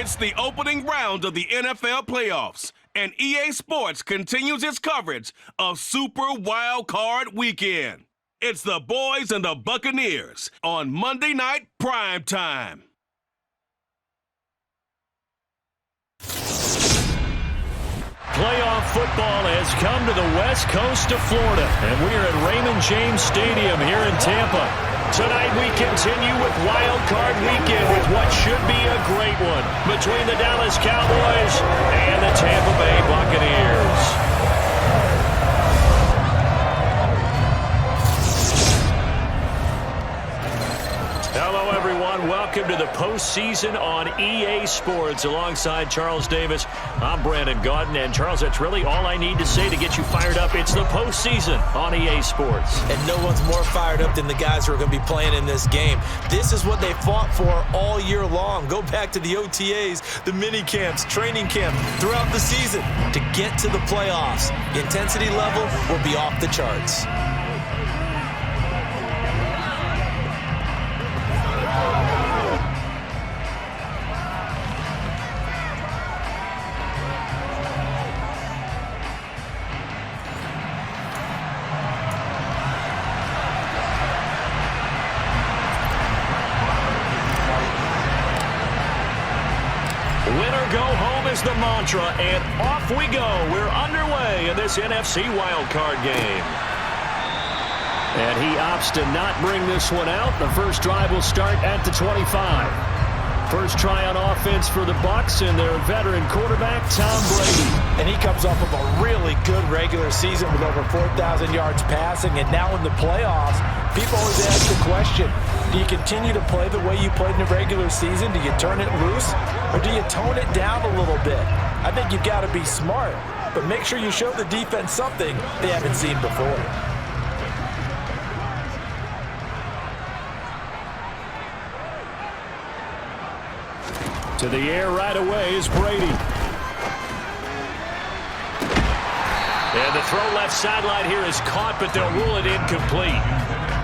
It's the opening round of the NFL playoffs, and EA Sports continues its coverage of Super Wild Card Weekend. It's the boys and the Buccaneers on Monday Night Prime Time. Playoff football has come to the west coast of Florida, and we are at Raymond James Stadium here in Tampa. Tonight we continue with Wild Card Weekend with what should be a great one between the Dallas Cowboys and the Tampa Bay Buccaneers. Hello, everyone. Welcome to the postseason on EA Sports. Alongside Charles Davis, I'm Brandon Gaudin. And, Charles, that's really all I need to say to get you fired up. It's the postseason on EA Sports. And no one's more fired up than the guys who are going to be playing in this game. This is what they fought for all year long. Go back to the OTAs, the mini camps, training camp, throughout the season to get to the playoffs. The intensity level will be off the charts. Winner go home is the mantra, and off we go. We're underway in this NFC wildcard game. And he opts to not bring this one out. The first drive will start at the 25. First try on offense for the Bucs and their veteran quarterback, Tom Brady. And he comes off of a really good regular season with over 4,000 yards passing, and now in the playoffs, people always ask the question, do you continue to play the way you played in the regular season? Do you turn it loose? Or do you tone it down a little bit? I think you've got to be smart, but make sure you show the defense something they haven't seen before. To the air right away is Brady. And the throw left sideline here is caught, but they'll rule it incomplete.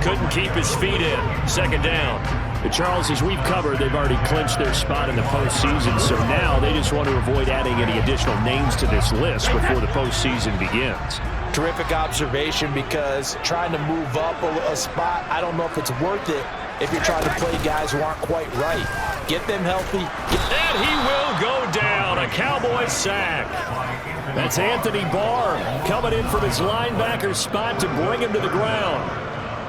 Couldn't keep his feet in. Second down. But Charles, as we've covered, they've already clinched their spot in the postseason, so now they just want to avoid adding any additional names to this list before the postseason begins. Terrific observation, because trying to move up a spot, I don't know if it's worth it if you're trying to play guys who aren't quite right. Get them healthy. And he will go down. A Cowboys sack. That's Anthony Barr coming in from his linebacker spot to bring him to the ground.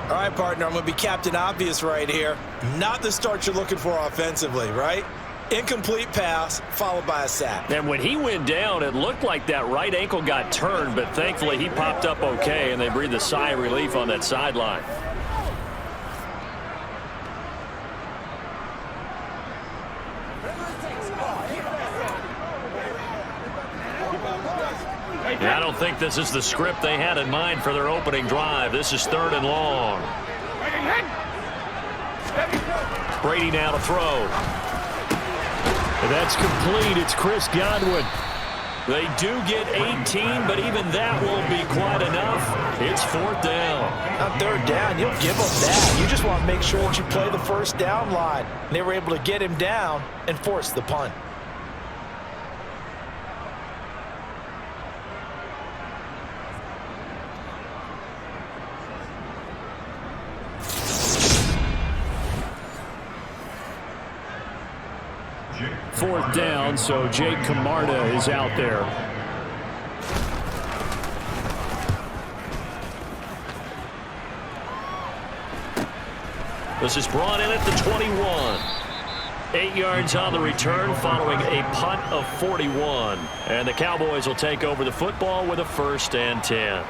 All right, partner, I'm going to be Captain Obvious right here. Not the start you're looking for offensively, right? Incomplete pass followed by a sack. And when he went down, it looked like that right ankle got turned, but thankfully he popped up okay, and they breathed a sigh of relief on that sideline. Yeah, I don't think this is the script they had in mind for their opening drive. This is 3rd and long. Brady now to throw. And that's complete. It's Chris Godwin. They do get 18, but even that won't be quite enough. It's 4th down. On 3rd down, you'll give them that. You just want to make sure that you play the first down line. And they were able to get him down and force the punt. Fourth down, so Jake Camarda is out there. This is brought in at the 21. 8 yards on the return following a punt of 41. And the Cowboys will take over the football with a 1st and 10.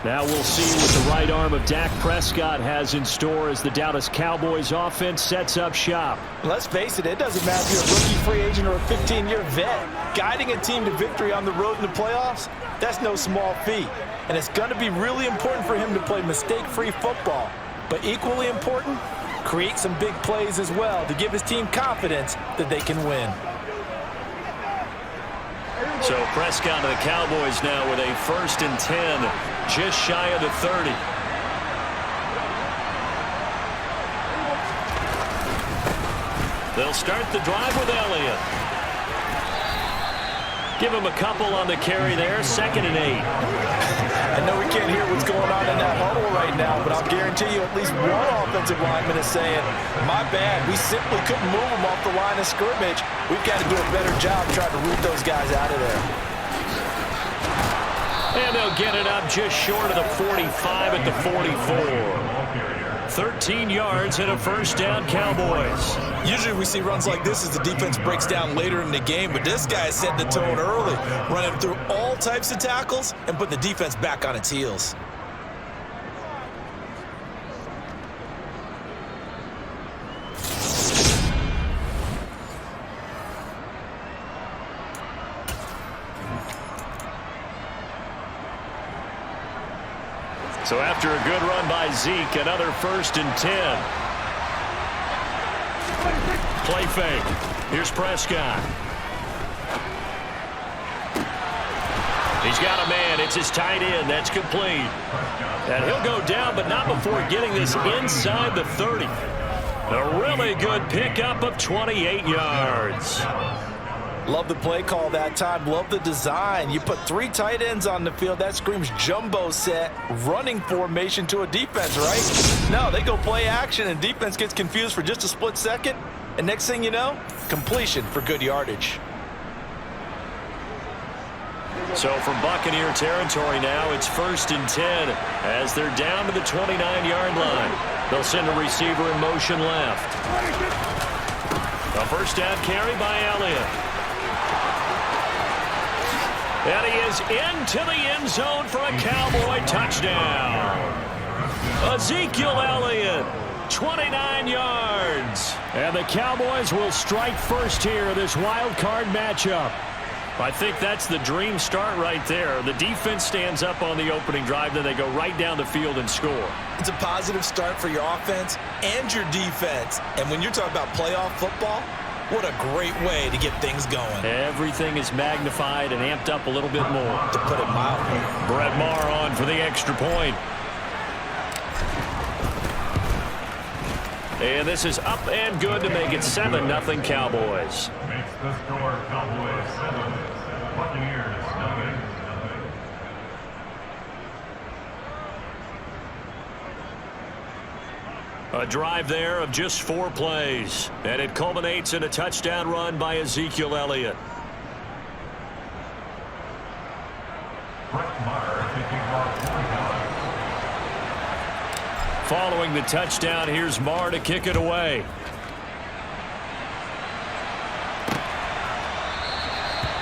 Now we'll see what the right arm of Dak Prescott has in store as the Dallas Cowboys offense sets up shop. Let's face it, it doesn't matter if you're a rookie free agent or a 15-year vet. Guiding a team to victory on the road in the playoffs, that's no small feat. And it's going to be really important for him to play mistake-free football. But equally important, create some big plays as well to give his team confidence that they can win. So Prescott and the Cowboys now with a 1st and 10, just shy of the 30. They'll start the drive with Elliott. Give him a couple on the carry there, 2nd and 8. I know we can't hear what's going on in that huddle right now, but I'll guarantee you at least one offensive lineman is saying, my bad, we simply couldn't move them off the line of scrimmage. We've got to do a better job trying to root those guys out of there. And they'll get it up just short of the 45 at the 44. 13 yards and a first down, Cowboys. Usually we see runs like this as the defense breaks down later in the game, but this guy is setting the tone early, running through all types of tackles and putting the defense back on its heels. So after a good run by Zeke, another 1st and 10. Play fake. Here's Prescott. He's got a man. It's his tight end. That's complete. And he'll go down, but not before getting this inside the 30. A really good pickup of 28 yards. Love the play call that time. Love the design. You put 3 tight ends on the field. That screams jumbo set, running formation to a defense, right? No, they go play action, and defense gets confused for just a split second. And next thing you know, completion for good yardage. So from Buccaneer territory now, it's 1st and 10 as they're down to the 29-yard line. They'll send a receiver in motion left. A first down carry by Elliott. And he is into the end zone for a Cowboy touchdown. Ezekiel Elliott, 29 yards. And the Cowboys will strike first here in this wild card matchup. I think that's the dream start right there. The defense stands up on the opening drive, then they go right down the field and score. It's a positive start for your offense and your defense. And when you're talking about playoff football, what a great way to get things going. Everything is magnified and amped up a little bit more. To put it mildly. Brett Maher on for the extra point. And this is up and good to make it 7-0 Cowboys. Makes the score Cowboys 7, Buccaneers 9. A drive there of just 4 plays. And it culminates in a touchdown run by Ezekiel Elliott. Brett Maher taking off 40 yards. Following the touchdown, here's Maher to kick it away.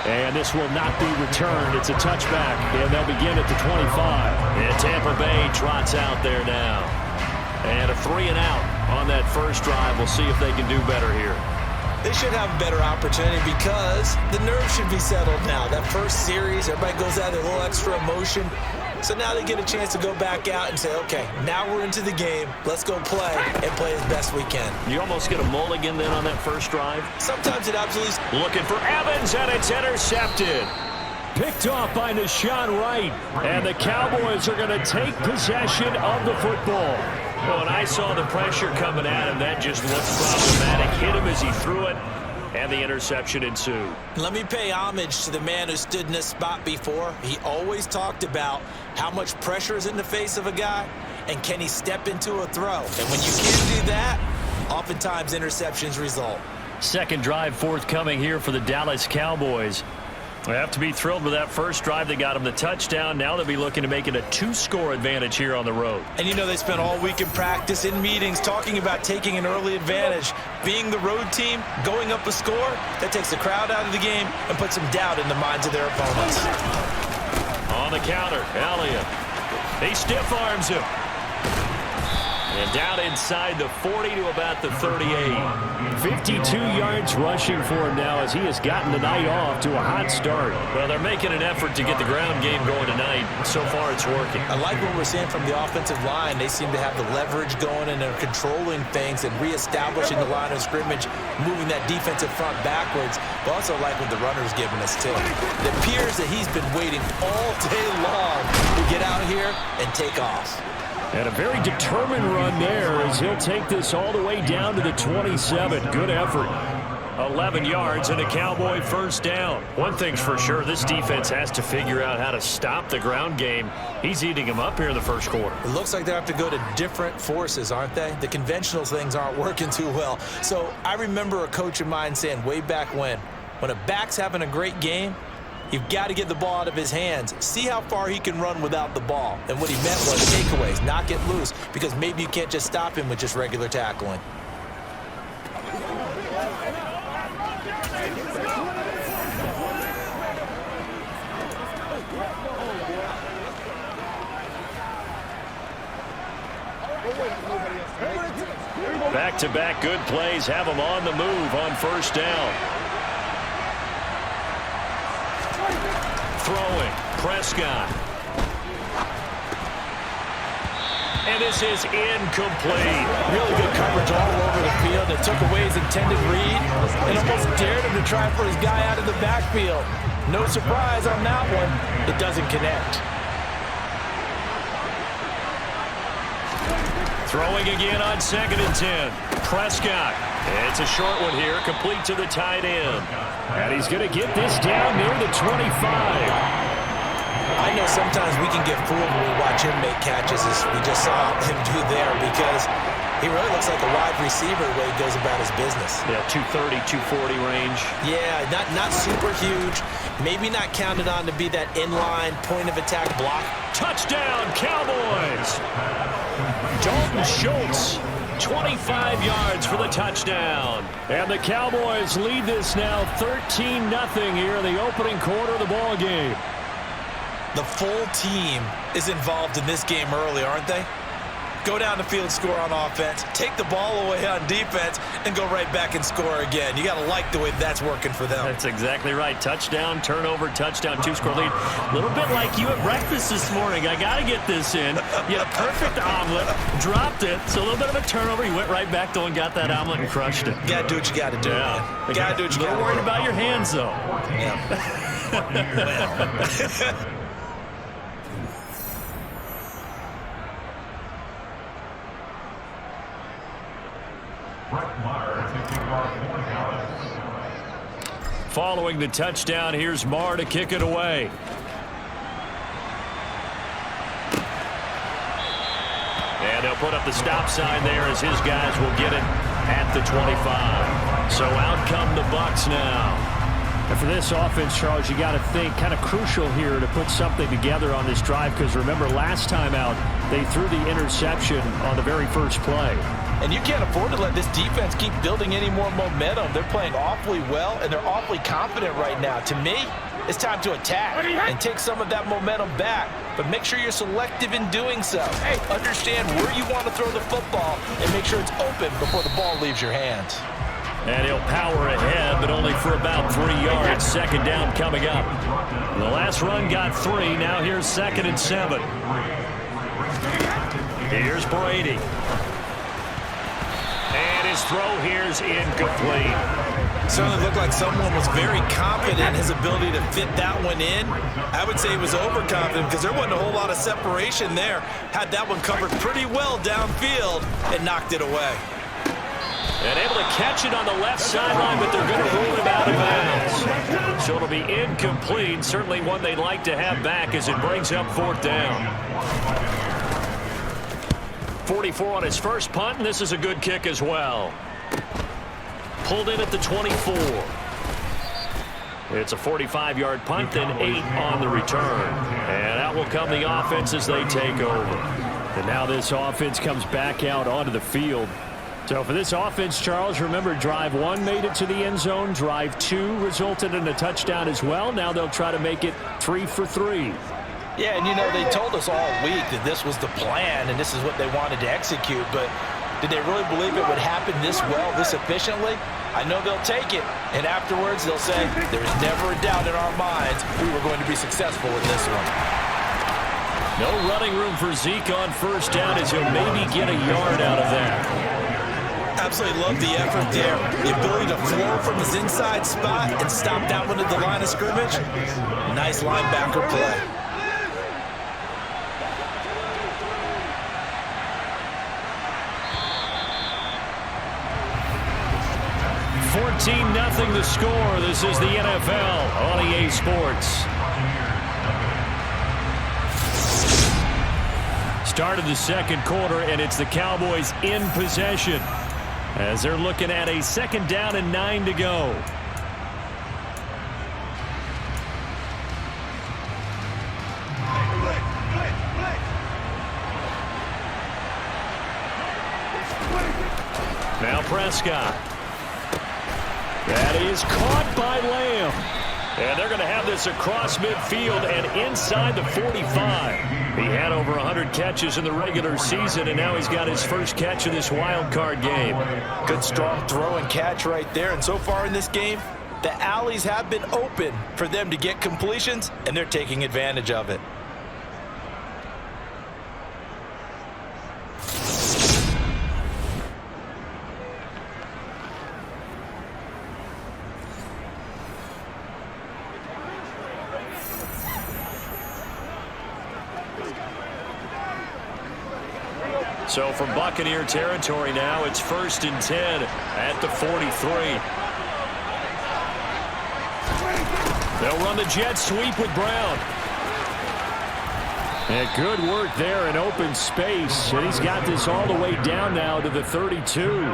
And this will not be returned. It's a touchback, and they'll begin at the 25. And Tampa Bay trots out there now. And a 3 and out on that first drive. We'll see if they can do better here. They should have a better opportunity because the nerves should be settled now. That first series, everybody goes out with a little extra emotion. So now they get a chance to go back out and say, okay, now we're into the game. Let's go play and play as best we can. You almost get a mulligan then on that first drive. Sometimes it absolutely... Looking for Evans, and it's intercepted. Picked off by Nashawn Wright. And the Cowboys are going to take possession of the football. Well, when I saw the pressure coming at him, that just looked problematic. Hit him as he threw it, and the interception ensued. Let me pay homage to the man who stood in this spot before. He always talked about how much pressure is in the face of a guy, and can he step into a throw. And when you can't do that, oftentimes interceptions result. Second drive forthcoming here for the Dallas Cowboys. They have to be thrilled with that first drive. They got them the touchdown. Now they'll be looking to make it a 2-score advantage here on the road. And you know they spent all week in practice, in meetings, talking about taking an early advantage. Being the road team, going up a score, that takes the crowd out of the game and puts some doubt in the minds of their opponents. On the counter, Elliott. He stiff arms him. And down inside the 40 to about the 38. 52 yards rushing for him now as he has gotten the night off to a hot start. Well, they're making an effort to get the ground game going tonight. So far, it's working. I like what we're seeing from the offensive line. They seem to have the leverage going and they're controlling things and reestablishing the line of scrimmage, moving that defensive front backwards. But also like what the runner's giving us, too. It appears that he's been waiting all day long to get out here and take off. And a very determined run there as he'll take this all the way down to the 27. Good effort. 11 yards and a Cowboy first down. One thing's for sure, this defense has to figure out how to stop the ground game. He's eating them up here in the first quarter. It looks like they have to go to different forces, aren't they? The conventional things aren't working too well. So I remember a coach of mine saying way back when a back's having a great game, you've got to get the ball out of his hands. See how far he can run without the ball. And what he meant was takeaways, knock it loose, because maybe you can't just stop him with just regular tackling. Back-to-back good plays have him on the move on first down. Throwing, Prescott. And this is incomplete. Really good coverage all over the field. It took away his intended read and almost dared him to try for his guy out of the backfield. No surprise on that one. It doesn't connect. Throwing again on 2nd and 10. Prescott. It's a short one here, complete to the tight end. And he's going to get this down near the 25. I know sometimes we can get fooled when we watch him make catches, as we just saw him do there, because he really looks like a wide receiver the way he goes about his business. Yeah, 230, 240 range. Yeah, not super huge. Maybe not counted on to be that inline point-of-attack block. Touchdown, Cowboys! Dalton Schultz, 25 yards for the touchdown. And the Cowboys lead this now 13-0 here in the opening quarter of the ball game. The full team is involved in this game early, aren't they? Go down the field, score on offense, take the ball away on defense, and go right back and score again. You got to like the way that's working for them. That's exactly right. Touchdown, turnover, touchdown, two-score lead. A little bit like you at breakfast this morning. I got to get this in. You had a perfect omelet, dropped it, so a little bit of a turnover. You went right back, though, and got that omelet and crushed it. You got to do what you got to do, man. You got to do what you got to do. A little worried about your hands, though. Yeah. Following the touchdown, here's Marr to kick it away. And they'll put up the stop sign there as his guys will get it at the 25. So out come the Bucs now. And for this offense, Charles, you got to think kind of crucial here to put something together on this drive, because remember last time out they threw the interception on the very first play. And you can't afford to let this defense keep building any more momentum. They're playing awfully well, and they're awfully confident right now. To me, it's time to attack and take some of that momentum back, but make sure you're selective in doing so. Hey, understand where you want to throw the football and make sure it's open before the ball leaves your hands. And he'll power ahead, but only for about 3 yards. Second down coming up. The last run got 3. Now here's 2nd and 7. Here's Brady. And his throw here's incomplete. Certainly looked like someone was very confident in his ability to fit that one in. I would say he was overconfident because there wasn't a whole lot of separation there. Had that one covered pretty well downfield and knocked it away. And able to catch it on the left sideline, but they're going to rule it out of bounds. So it'll be incomplete. Certainly one they'd like to have back as it brings up 4th down. 44 on his first punt, and this is a good kick as well. Pulled in at the 24. It's a 45-yard punt, then 8 on the return. And out will come the offense as they take over. And now this offense comes back out onto the field. So for this offense, Charles, remember drive 1 made it to the end zone. Drive 2 resulted in a touchdown as well. Now they'll try to make it 3 for 3. Yeah, and you know, they told us all week that this was the plan and this is what they wanted to execute, but did they really believe it would happen this well, this efficiently? I know they'll take it, and afterwards they'll say, there's never a doubt in our minds we were going to be successful in this one. No running room for Zeke on first down as he'll maybe get a yard out of that. Absolutely love the effort there. The ability to flow from his inside spot and stop that one at the line of scrimmage. Nice linebacker play. 17-0 the score. This is the NFL on EA Sports. Start of the second quarter, and it's the Cowboys in possession as they're looking at a 2nd down and 9 to go. Now Prescott. That is caught by Lamb. And they're going to have this across midfield and inside the 45. He had over 100 catches in the regular season, and now he's got his first catch of this wild card game. Good strong throw and catch right there. And so far in this game, the alleys have been open for them to get completions, and they're taking advantage of it. So from Buccaneer territory now, it's 1st and 10 at the 43. They'll run the jet sweep with Brown. And good work there in open space. And he's got this all the way down now to the 32.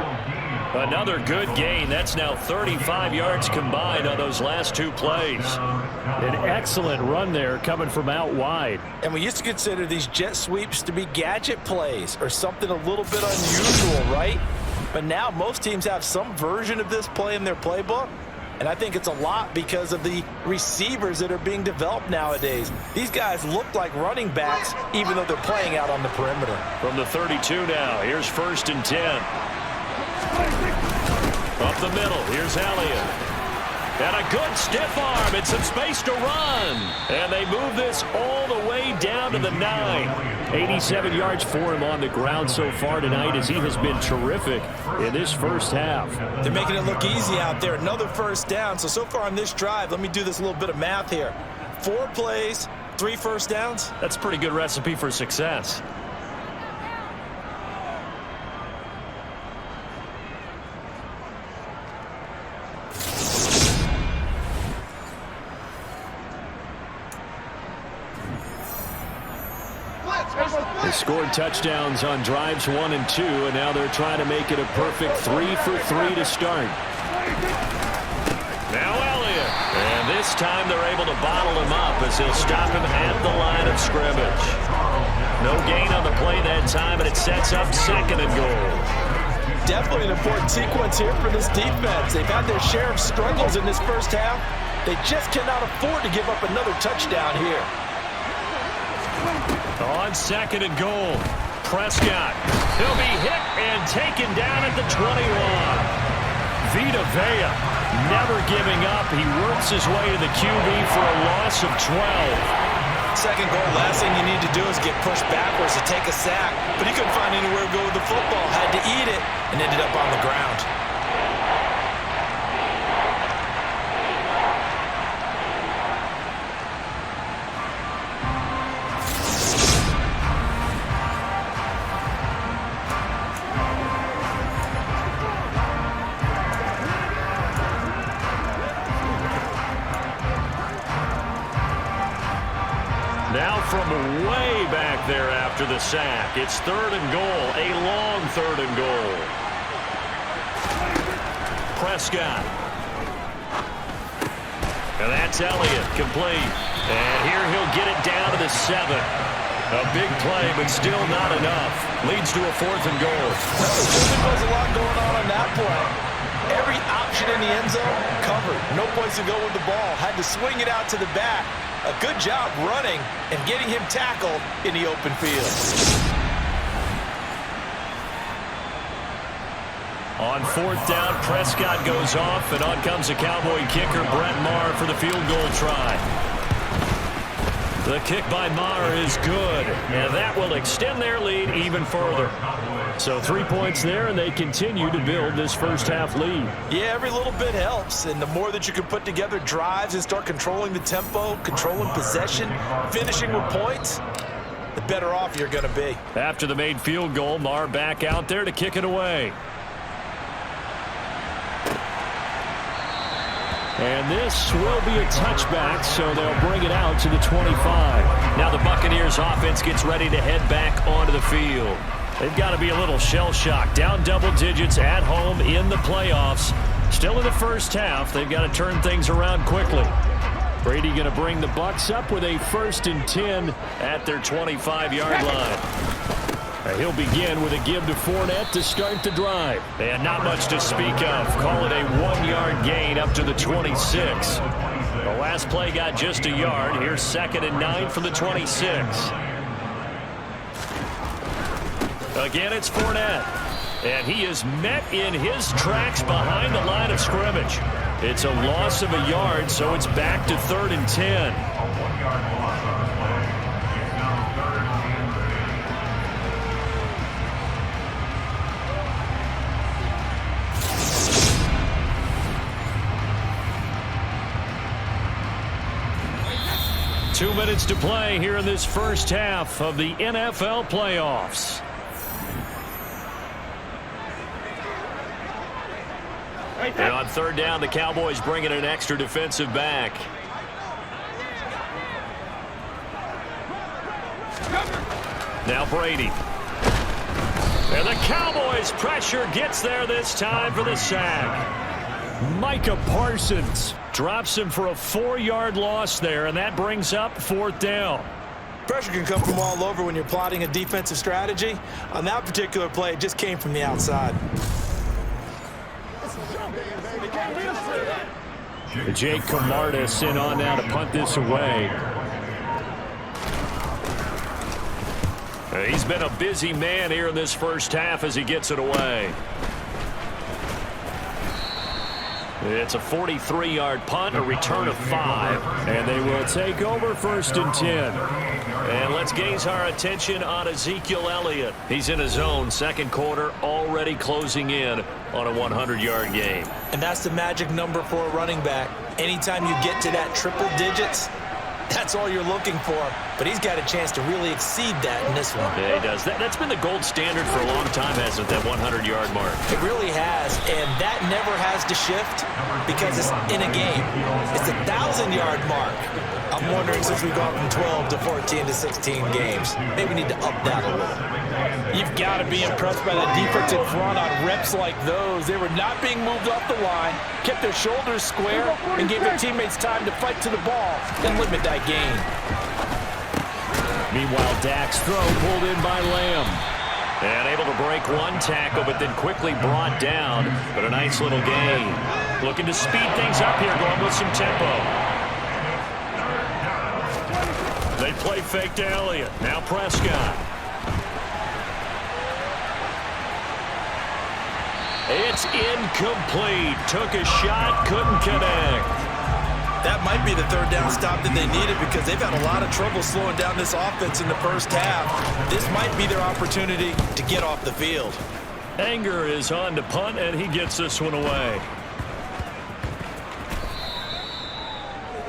Another good gain. That's now 35 yards combined on those last 2 plays. An excellent run there coming from out wide. And we used to consider these jet sweeps to be gadget plays or something a little bit unusual, right? But now most teams have some version of this play in their playbook. And I think it's a lot because of the receivers that are being developed nowadays. These guys look like running backs even though they're playing out on the perimeter. From the 32 now, here's 1st and 10. Up the middle, here's Elliott. And a good stiff arm and some space to run. And they move this all the way down to the 9. 87 yards for him on the ground so far tonight as he has been terrific in this first half. They're making it look easy out there. Another 1st down. So far on this drive, let me do this little bit of math here. 4 plays, 3 1st downs. That's a pretty good recipe for success. They scored touchdowns on drives 1 and 2, and now they're trying to make it a perfect 3 for 3 to start. Now Elliott. And this time they're able to bottle him up as he'll stop him at the line of scrimmage. No gain on the play that time, and it sets up 2nd and goal. Definitely an important sequence here for this defense. They've had their share of struggles in this first half. They just cannot afford to give up another touchdown here. On 2nd and goal, Prescott. He'll be hit and taken down at the 21. Vita Vea never giving up. He works his way to the QB for a loss of 12. 2nd goal, last thing you need to do is get pushed backwards to take a sack. But he couldn't find anywhere to go with the football. Had to eat it and ended up on the ground. Now from way back there after the sack, it's 3rd and goal, a long 3rd and goal. Prescott. And that's Elliott, complete. And here he'll get it down to the 7. A big play, but still not enough. Leads to a 4th and goal. There was a lot going on that play. Every option in the end zone covered. No place to go with the ball. Had to swing it out to the back. A good job running and getting him tackled in the open field. On 4th down, Prescott goes off, and on comes the Cowboy kicker, Brett Maher, for the field goal try. The kick by Maher is good, and that will extend their lead even further. So 3 points there, and they continue to build this first half lead. Yeah, every little bit helps, and the more that you can put together drives and start controlling the tempo, controlling possession, finishing with points, the better off you're going to be. After the made field goal, Maher back out there to kick it away. And this will be a touchback, so they'll bring it out to the 25. Now the Buccaneers offense gets ready to head back onto the field. They've got to be a little shell-shocked. Down double digits at home in the playoffs. Still in the first half. They've got to turn things around quickly. Brady going to bring the Bucs up with a 1st and 10 at their 25-yard line. He'll begin with a give to Fournette to start the drive. And not much to speak of. Call it a 1-yard gain up to the 26. The last play got just a yard. Here's 2nd and 9 from the 26. Again, it's Fournette. And he is met in his tracks behind the line of scrimmage. It's a loss of a yard, so it's back to 3rd and 10. 1-yard loss on the play. It's now 3rd and 10. 2 minutes to play here in this first half of the NFL playoffs. And on 3rd down, the Cowboys bring in an extra defensive back. Now Brady. And the Cowboys pressure gets there this time for the sack. Micah Parsons drops him for a 4-yard loss there, and that brings up 4th down. Pressure can come from all over when you're plotting a defensive strategy. On that particular play, it just came from the outside. Jake Camardas in on now to punt this away. He's been a busy man here in this first half as he gets it away. It's a 43-yard punt, a return of 5, and they will take over 1st and 10. And let's gaze our attention on Ezekiel Elliott. He's in his own 2nd quarter, already closing in on a 100-yard game. And that's the magic number for a running back. Anytime you get to that triple digits, that's all you're looking for. But he's got a chance to really exceed that in this one. Yeah, he does. That's been the gold standard for a long time, hasn't it, that 100-yard mark? It really has, and that never has to shift because it's in a game. It's a 1,000-yard mark. I'm wondering, since we've gone from 12 to 14 to 16 games, maybe we need to up that a little. You've got to be impressed by the defensive front on reps like those. They were not being moved off the line, kept their shoulders square, and gave their teammates time to fight to the ball and limit that gain. Meanwhile, Dak's throw pulled in by Lamb. And able to break one tackle, but then quickly brought down. But a nice little gain. Looking to speed things up here, going with some tempo. They play fake to Elliott. Now Prescott. It's incomplete. Took a shot, couldn't connect. That might be the 3rd down stop that they needed because they've had a lot of trouble slowing down this offense in the first half. This might be their opportunity to get off the field. Anger is on to punt, and he gets this one away.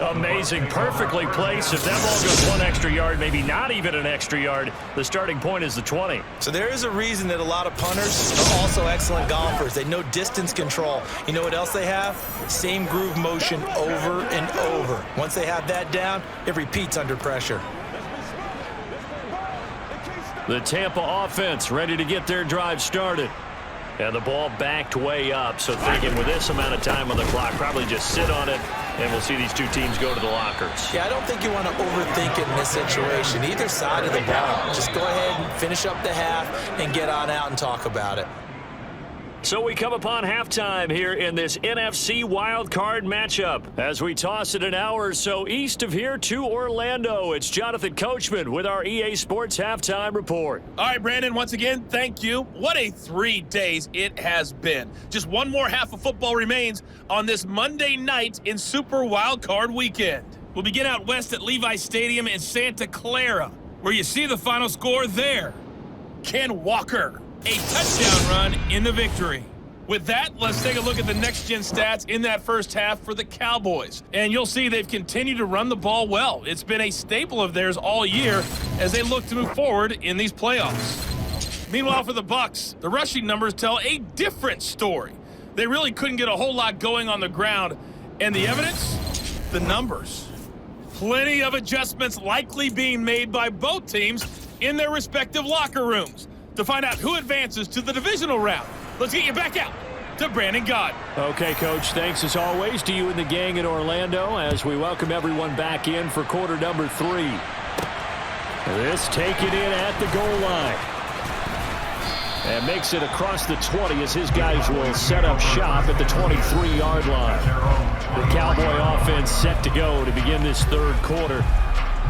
Amazing, perfectly placed. If that ball goes 1 extra yard, maybe not even an extra yard, the starting point is the 20. So there is a reason that a lot of punters are also excellent golfers. They know distance control. You know what else they have? Same groove motion over and over. Once they have that down, it repeats under pressure. The Tampa offense ready to get their drive started. And the ball backed way up, so thinking with this amount of time on the clock, probably just sit on it, and we'll see these two teams go to the lockers. Yeah, I don't think you want to overthink it in this situation. Either side of the ball. Just go ahead and finish up the half and get on out and talk about it. So we come upon halftime here in this NFC wildcard matchup. As we toss it an hour or so east of here to Orlando, it's Jonathan Coachman with our EA Sports Halftime Report. All right, Brandon, once again, thank you. What a 3 days it has been. Just one more half of football remains on this Monday night in Super Wildcard Weekend. We'll begin out west at Levi Stadium in Santa Clara, where you see the final score there. Ken Walker, a touchdown run in the victory. With that, let's take a look at the next-gen stats in that first half for the Cowboys. And you'll see they've continued to run the ball well. It's been a staple of theirs all year as they look to move forward in these playoffs. Meanwhile, for the Bucs, the rushing numbers tell a different story. They really couldn't get a whole lot going on the ground, And the evidence? The numbers. Plenty of adjustments likely being made by both teams in their respective locker rooms. To find out who advances to the divisional round, let's get you back out to Brandon Gott. Okay, Coach, thanks as always to you and the gang in Orlando as we welcome everyone back in for quarter number 3. This taken in at the goal line. And makes it across the 20 as his guys will set up shop at the 23-yard line. The Cowboy offense set to go to begin this third quarter.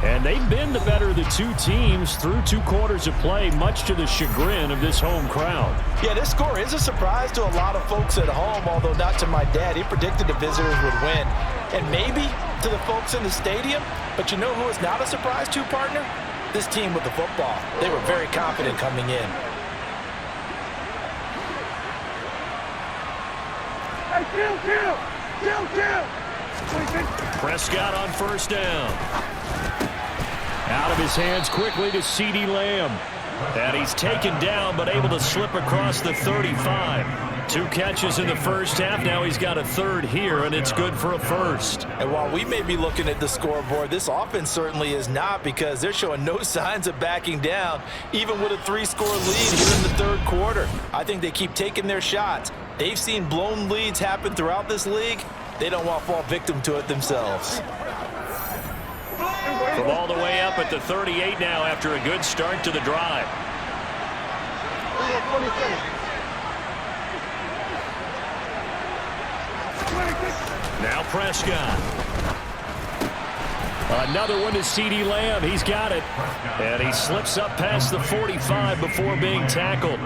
And they've been the better of the two teams through 2 quarters of play, much to the chagrin of this home crowd. Yeah, this score is a surprise to a lot of folks at home, although not to my dad. He predicted the visitors would win. And maybe to the folks in the stadium. But you know who is not a surprise to, partner? This team with the football. They were very confident coming in. Prescott on first down. Out of his hands quickly to CeeDee Lamb. And he's taken down but able to slip across the 35. 2 catches in the first half. Now he's got a third here, and it's good for a first. And while we may be looking at the scoreboard, this offense certainly is not, because they're showing no signs of backing down, even with a 3-score lead here in the third quarter. I think they keep taking their shots. They've seen blown leads happen throughout this league. They don't want to fall victim to it themselves. From all the way up at the 38 now after a good start to the drive. Now Prescott. Another one to CeeDee Lamb. He's got it. And he slips up past the 45 before being tackled.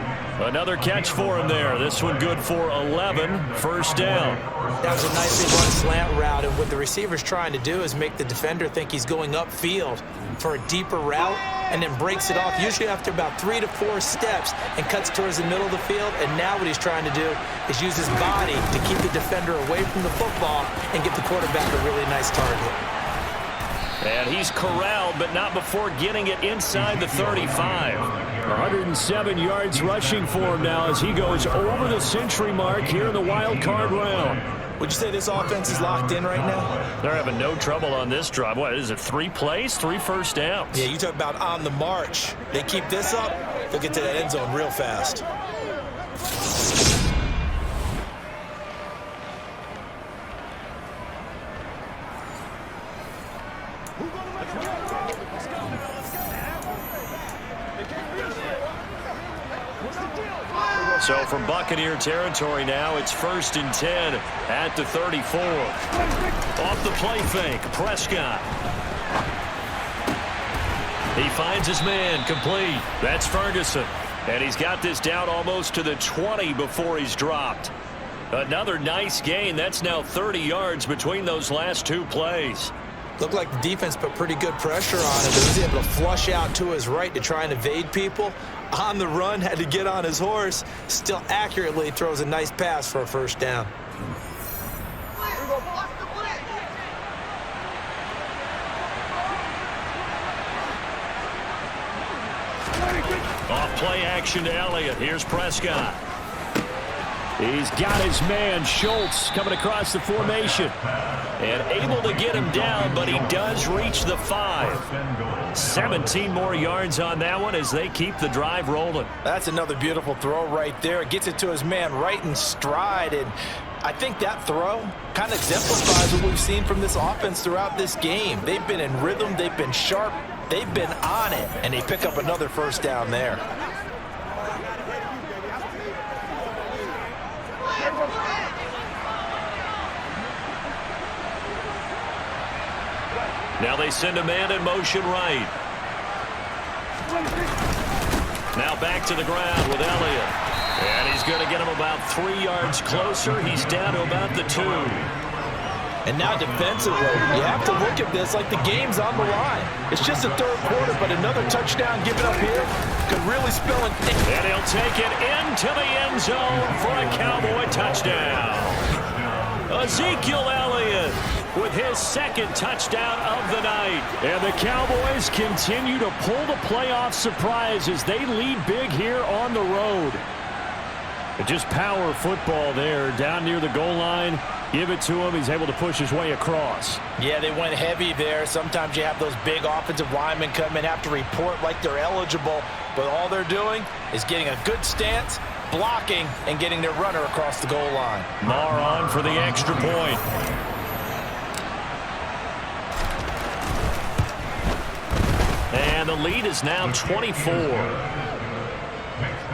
Another catch for him there. This one good for 11. First down. That was a nicely run slant route, and what the receiver's trying to do is make the defender think he's going upfield for a deeper route, and then breaks it off usually after about 3 to 4 steps and cuts towards the middle of the field. And now what he's trying to do is use his body to keep the defender away from the football and give the quarterback a really nice target. And he's corralled, but not before getting it inside the 35. 107 yards rushing for him now as he goes over the century mark here in the wild card round. Would you say this offense is locked in right now? They're having no trouble on this drive. What is it, 3 plays, 3 first downs? Yeah, you talk about on the march. They keep this up, they'll get to that end zone real fast. So from Buccaneer territory now, it's 1st and 10 at the 34. Off the play fake, Prescott. He finds his man, complete. That's Ferguson. And he's got this down almost to the 20 before he's dropped. Another nice gain. That's now 30 yards between those last 2 plays. Looked like the defense put pretty good pressure on him, but he was able to flush out to his right to try and evade people. On the run, had to get on his horse. Still accurately throws a nice pass for a first down. Off play action to Elliott. Here's Prescott. He's got his man, Schultz, coming across the formation. And able to get him down, but he does reach the 5. 17 more yards on that one as they keep the drive rolling. That's another beautiful throw right there. Gets it to his man right in stride. And I think that throw kind of exemplifies what we've seen from this offense throughout this game. They've been in rhythm. They've been sharp. They've been on it. And they pick up another first down there. Now they send a man in motion right. Now back to the ground with Elliott. And he's going to get him about 3 yards closer. He's down to about the 2. And now defensively, you have to look at this like the game's on the line. It's just the third quarter, but another touchdown given up here could really spell it. And he'll take it into the end zone for a Cowboy touchdown. Ezekiel Elliott with his 2nd touchdown of the night. And the Cowboys continue to pull the playoff surprise as they lead big here on the road. Just power football there down near the goal line. Give it to him. He's able to push his way across. Yeah, they went heavy there. Sometimes you have those big offensive linemen come in, have to report like they're eligible, but all they're doing is getting a good stance, blocking, and getting their runner across the goal line. Marr on for the extra point. And the lead is now 24.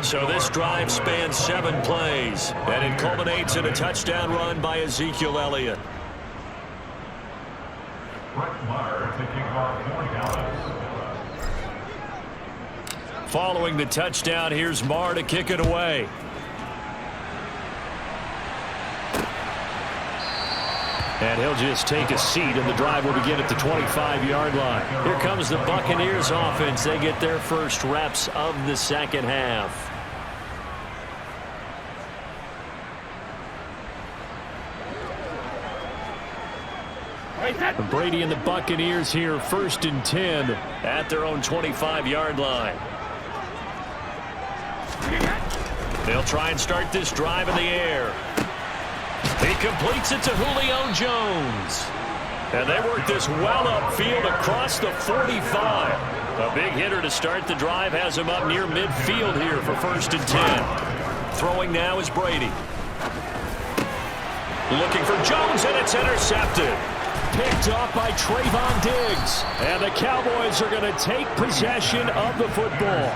So this drive spans 7 plays, and it culminates in a touchdown run by Ezekiel Elliott. Following the touchdown, here's Marr to kick it away. And he'll just take a seat, and the drive will begin at the 25-yard line. Here comes the Buccaneers offense. They get their first reps of the second half. Brady and the Buccaneers here, 1st and 10 at their own 25-yard line. They'll try and start this drive in the air. He completes it to Julio Jones. And they work this well upfield across the 45. A big hitter to start the drive has him up near midfield here for 1st and 10. Throwing now is Brady. Looking for Jones, and it's intercepted. Picked off by Trayvon Diggs. And the Cowboys are going to take possession of the football.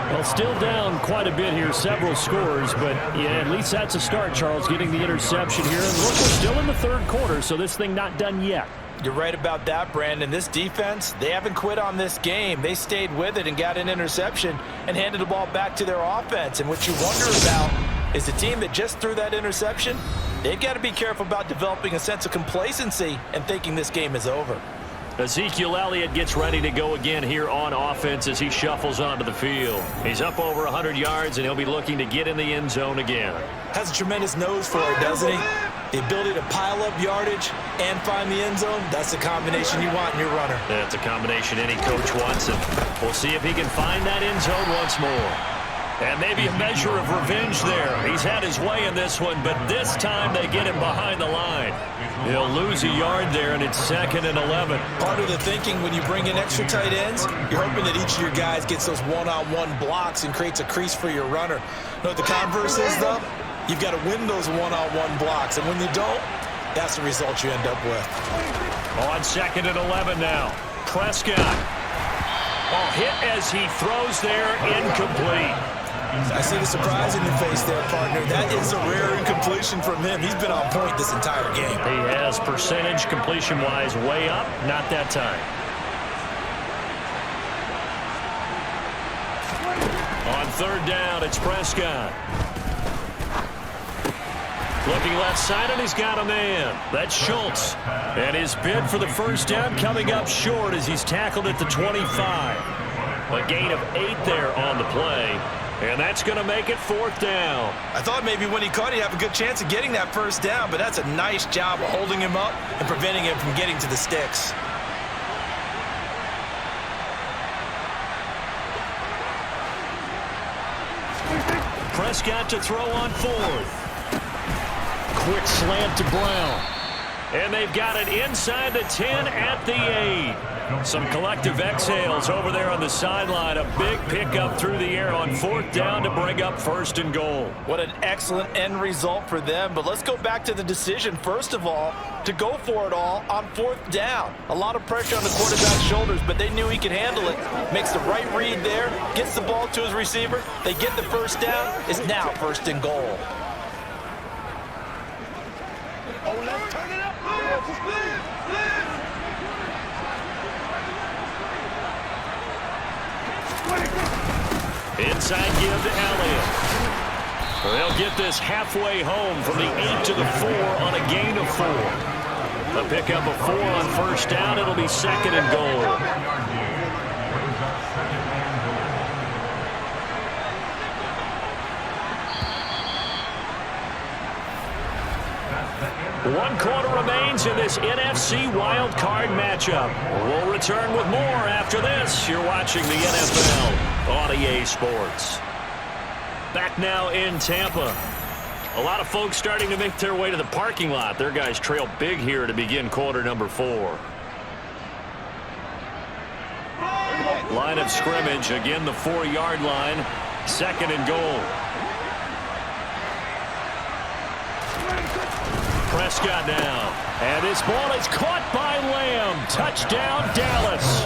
Well, still down quite a bit here, several scores, but yeah, at least that's a start, Charles, getting the interception here. And look, we're still in the 3rd quarter, so this thing not done yet. You're right about that, Brandon. This defense, they haven't quit on this game. They stayed with it and got an interception and handed the ball back to their offense. And what you wonder about is the team that just threw that interception, they've got to be careful about developing a sense of complacency and thinking this game is over. Ezekiel Elliott gets ready to go again here on offense as he shuffles onto the field. He's up over 100 yards, and he'll be looking to get in the end zone again. Has a tremendous nose for it, doesn't he? The ability to pile up yardage and find the end zone, that's the combination you want in your runner. That's a combination any coach wants, and we'll see if he can find that end zone once more. And maybe a measure of revenge there. He's had his way in this one, but this time they get him behind the line. He'll lose a yard there, and it's 2nd and 11. Part of the thinking when you bring in extra tight ends, you're hoping that each of your guys gets those one-on-one blocks and creates a crease for your runner. You know what the converse is, though? You've got to win those one-on-one blocks, and when you don't, that's the result you end up with. On 2nd and 11 now. Prescott. Oh, hit as he throws there, incomplete. I see the surprise in your face there, partner. That is a rare incompletion from him. He's been on point this entire game. He has percentage completion-wise way up. Not that time. On 3rd down, it's Prescott. Looking left side, and he's got a man. That's Schultz. And his bid for the 1st down coming up short as he's tackled at the 25. A gain of 8 there on the play. And that's going to make it 4th down. I thought maybe when he caught, he'd have a good chance of getting that 1st down, but that's a nice job of holding him up and preventing him from getting to the sticks. Prescott to throw on 4th. Quick slant to Brown. And they've got it inside the 10 at the 8. Some collective exhales over there on the sideline. A big pickup through the air on 4th down to bring up 1st and goal. What an excellent end result for them. But let's go back to the decision, first of all, to go for it all on 4th down. A lot of pressure on the quarterback's shoulders, but they knew he could handle it. Makes the right read there, gets the ball to his receiver. They get the 1st down. It's now 1st and goal. Oh, let's turn it up. Inside give to Elliott. They'll get this halfway home from the 8 to the 4 on a gain of 4. A pickup of 4 on 1st down. It'll be 2nd and goal. One quarter remains in this NFC wild card matchup. We'll return with more after this. You're watching the NFL on EA Sports. Back now in Tampa. A lot of folks starting to make their way to the parking lot. Their guys trail big here to begin quarter number 4. Line of scrimmage, again the 4-yard line. Second and goal. Prescott now. And this ball is caught by Lamb. Touchdown, Dallas.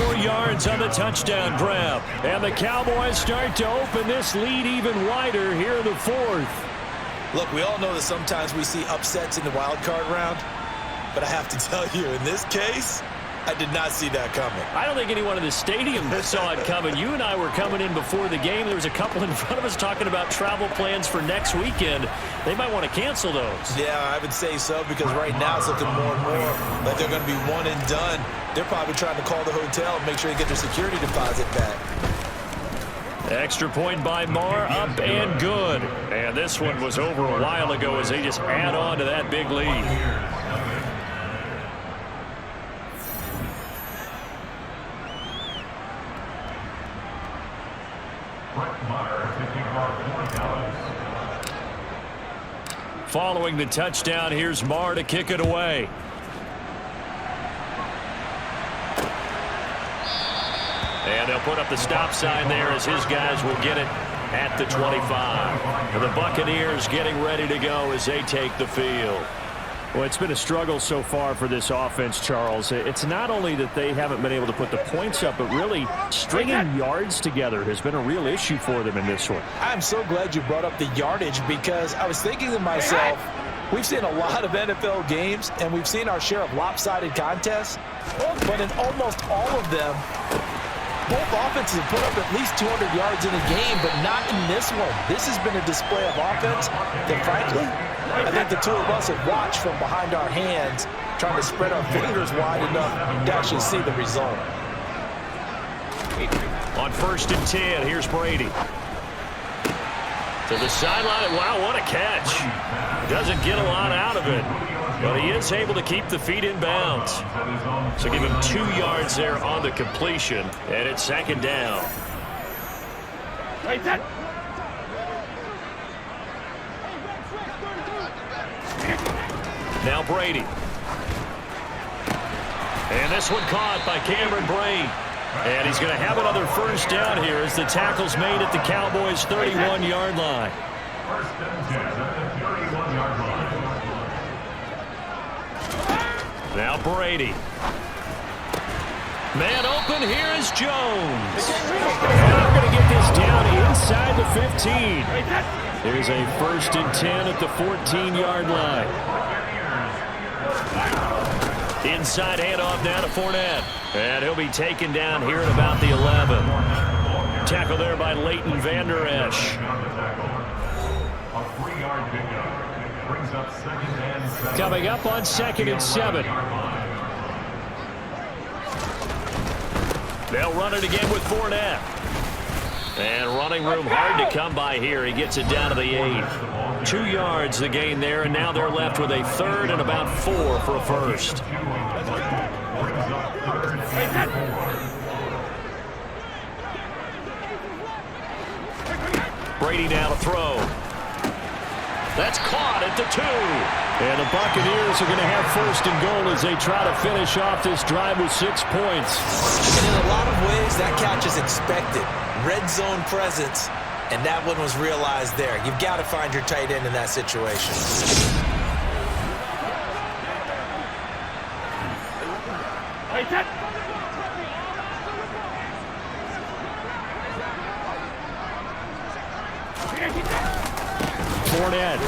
4 yards on the touchdown grab. And the Cowboys start to open this lead even wider here in the 4th. Look, we all know that sometimes we see upsets in the wild card round. But I have to tell you, in this case, I did not see that coming. I don't think anyone in the stadium saw it coming. You and I were coming in before the game. There was a couple in front of us talking about travel plans for next weekend. They might want to cancel those. Yeah, I would say so, because right now it's looking more and more like they're going to be one and done. They're probably trying to call the hotel and make sure they get their security deposit back. Extra point by Marr, up and good. And this one was over a while ago as they just add on to that big lead. Following the touchdown, here's Marr to kick it away. And they'll put up the stop sign there as his guys will get it at the 25. And the Buccaneers getting ready to go as they take the field. Well, it's been a struggle so far for this offense, Charles. It's not only that they haven't been able to put the points up, but really stringing yards together has been a real issue for them in this one. I'm so glad you brought up the yardage, because I was thinking to myself, we've seen a lot of NFL games, and we've seen our share of lopsided contests, but in almost all of them, both offenses have put up at least 200 yards in a game, but not in this one. This has been a display of offense that, frankly, I think the two of us have watched from behind our hands, trying to spread our fingers wide enough to actually see the result. On 1st and 10, here's Brady. To the sideline. Wow, what a catch. Doesn't get a lot out of it, but he is able to keep the feet in bounds. So give him 2 yards there on the completion, and it's 2nd down. Now Brady. And this one caught by Cameron Brate. And he's going to have another 1st down here as the tackle's made at the Cowboys' 31-yard line. 1st and 10 at the 31-yard line. Now Brady. Man open, here is Jones. And I'm going to get this down inside the 15. There's a 1st and 10 at the 14-yard line. Inside handoff now to Fournette. And he'll be taken down here at about the 11. Tackle there by Leighton Vander Esch. A 3-yard pickup brings up 2nd and 7. Coming up on 2nd and 7. They'll run it again with Fournette. And running room hard to come by here. He gets it down to the 8. 2 yards the gain there, and now they're left with a 3rd and about 4 for a 1st. Brady now to throw. That's caught at the 2. And the Buccaneers are going to have 1st and goal as they try to finish off this drive with 6 points. And in a lot of ways, that catch is expected. Red zone presence, and that one was realized there. You've got to find your tight end in that situation. Fournette.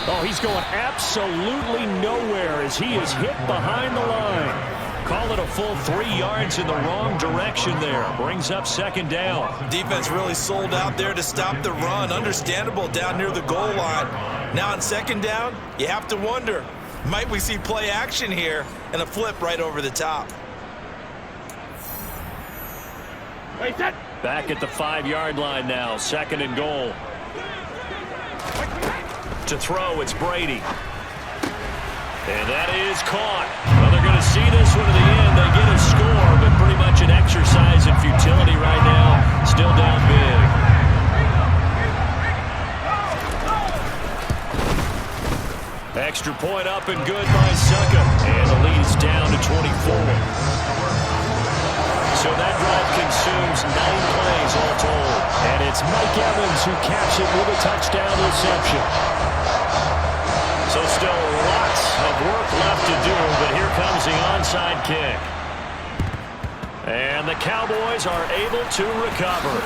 Oh, he's going absolutely nowhere as he is hit behind the line. Call it a full 3 yards in the wrong direction there. Brings up 2nd down. Defense really sold out there to stop the run. Understandable down near the goal line. Now on 2nd down, you have to wonder, might we see play action here and a flip right over the top? Back at the 5-yard line now. 2nd and goal. To throw, it's Brady. And that is caught. Well, they're going to see this one to the end. They get a score, but pretty much an exercise in futility right now. Still down big. up and good by Succa. And the lead is down to 24. So that drive consumes 9 plays all told. And it's Mike Evans who caps it with a touchdown reception. So still lots of work left to do, but here comes the onside kick. And the Cowboys are able to recover.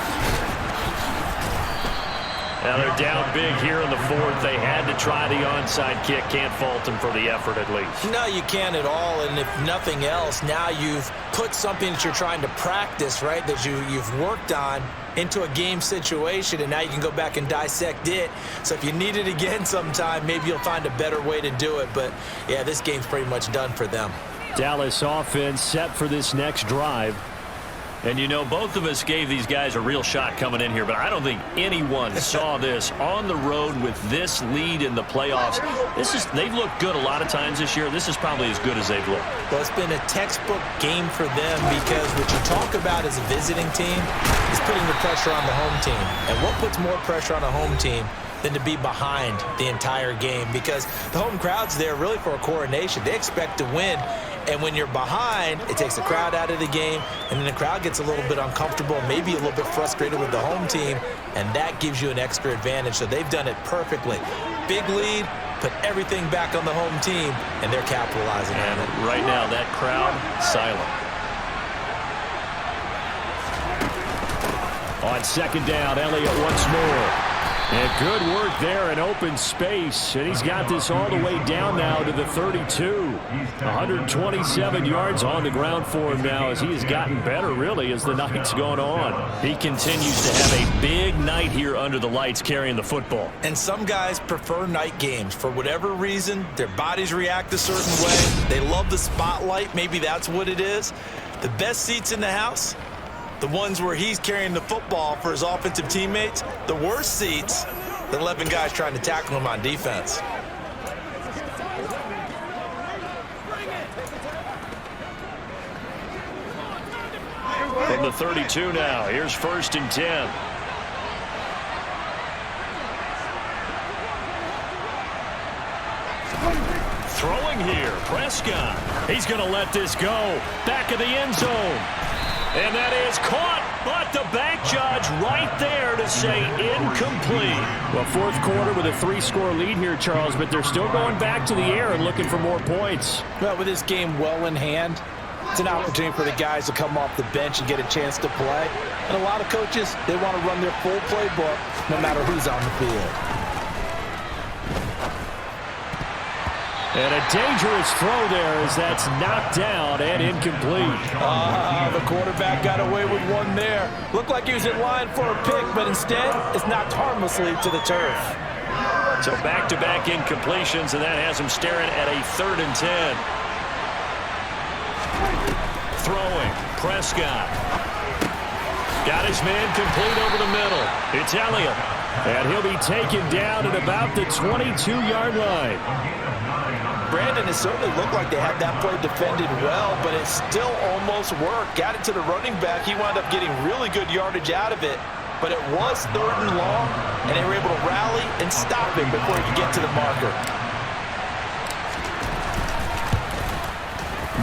Now they're down big here in the fourth. They had to try the onside kick. Can't fault them for the effort at least. No, you can't at all. And if nothing else, now you've put something that you're trying to practice, right, that you've worked on into a game situation, and now you can go back and dissect it. So if you need it again sometime, maybe you'll find a better way to do it. But, yeah, this game's pretty much done for them. Dallas offense set for this next drive. And, you know, both of us gave these guys a real shot coming in here, but I don't think anyone saw this on the road with this lead in the playoffs. They've looked good a lot of times this year. This is probably as good as they've looked. Well, it's been a textbook game for them because what you talk about as a visiting team is putting the pressure on the home team. And what puts more pressure on a home team than to be behind the entire game? Because the home crowd's there really for a coronation. They expect to win. And when you're behind, it takes the crowd out of the game, and then the crowd gets a little bit uncomfortable, maybe a little bit frustrated with the home team, and that gives you an extra advantage. So they've done it perfectly. Big lead, put everything back on the home team, and they're capitalizing on it. Right now, that crowd, silent. On second down, Elliott once more. And good work there in open space. And he's got this all the way down now to the 32. 127 yards on the ground for him now as he has gotten better, really, as the night's gone on. He continues to have a big night here under the lights carrying the football. And some guys prefer night games. For whatever reason, their bodies react a certain way. They love the spotlight. Maybe that's what it is. The best seats in the house, the ones where he's carrying the football for his offensive teammates. The worst seats, the 11 guys trying to tackle him on defense. From the 32 now, here's 1st and 10. Throwing here, Prescott. He's going to let this go. Back of the end zone. And that is caught, but the back judge right there to say incomplete. Well, fourth quarter with a 3-score lead here, Charles, but they're still going back to the air and looking for more points. Well, with this game well in hand, it's an opportunity for the guys to come off the bench and get a chance to play. And a lot of coaches, they want to run their full playbook no matter who's on the field. And a dangerous throw there as that's knocked down and incomplete. The quarterback got away with one there. Looked like he was in line for a pick, but instead it's knocked harmlessly to the turf. So back-to-back incompletions, and that has him staring at a 3rd and 10. Throwing, Prescott. Got his man complete over the middle. It's Elliott. And he'll be taken down at about the 22-yard line. Brandon, it certainly looked like they had that play defended well, but it still almost worked. Got it to the running back. He wound up getting really good yardage out of it, but it was 3rd and long, and they were able to rally and stop him before he could get to the marker.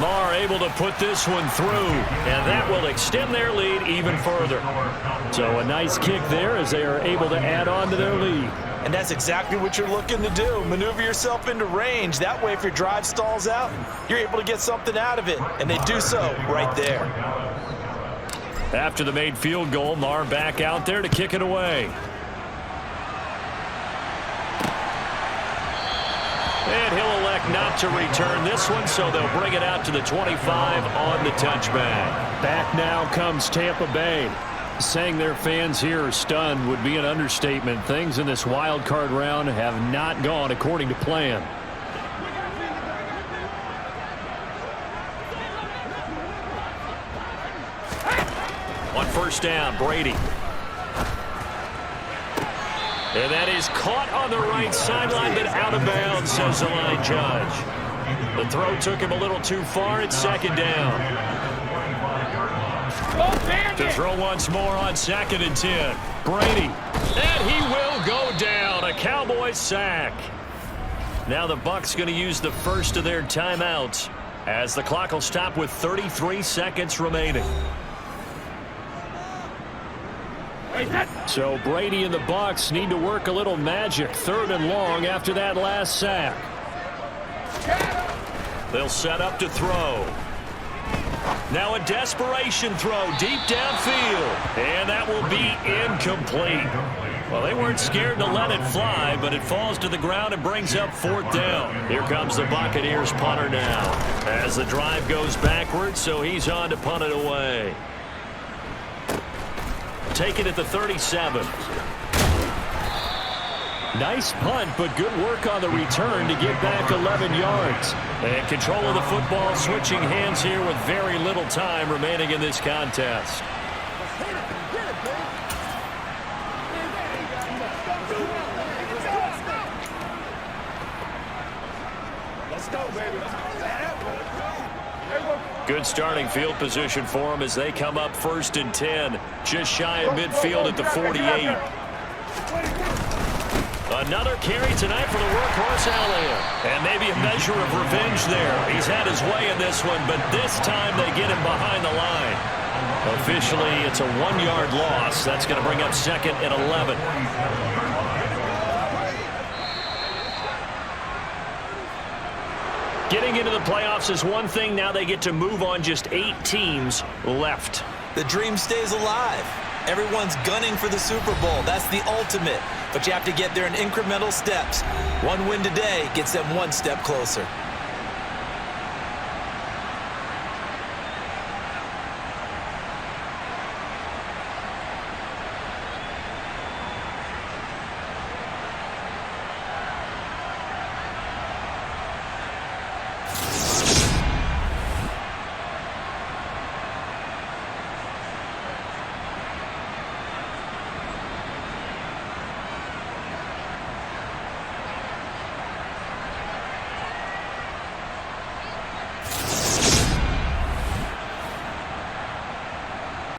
Marr able to put this one through, and that will extend their lead even further. So a nice kick there as they are able to add on to their lead. And that's exactly what you're looking to do. Maneuver yourself into range. That way, if your drive stalls out, you're able to get something out of it. And they do so right there. After the made field goal, Marr back out there to kick it away. And he'll elect not to return this one, so they'll bring it out to the 25 on the touchback. Back now comes Tampa Bay. Saying their fans here are stunned would be an understatement. Things in this wild card round have not gone according to plan. On 1st down, Brady. And that is caught on the right sideline, but out of bounds, says the line judge. The throw took him a little too far. It's 2nd down. To throw once more on 2nd and 10. Brady. And he will go down. A Cowboys sack. Now the Bucs going to use the first of their timeouts as the clock will stop with 33 seconds remaining. So Brady and the Bucs need to work a little magic. 3rd and long after that last sack. They'll set up to throw. Now a desperation throw deep downfield. And that will be incomplete. Well, they weren't scared to let it fly, but it falls to the ground and brings up 4th down. Here comes the Buccaneers punter now as the drive goes backwards, so he's on to punt it away. Take it at the 37. Nice punt, but good work on the return to get back 11 yards. And control of the football switching hands here with very little time remaining in this contest. Good starting field position for them as they come up 1st and 10. Just shy of midfield at the 48. Another carry tonight for the workhorse Elliott. And maybe a measure of revenge there. He's had his way in this one, but this time they get him behind the line. Officially, it's a 1-yard loss. That's going to bring up 2nd and 11. Getting into the playoffs is one thing. Now they get to move on. Just 8 teams left. The dream stays alive. Everyone's gunning for the Super Bowl. That's the ultimate. But you have to get there in incremental steps. One win today gets them 1 step closer.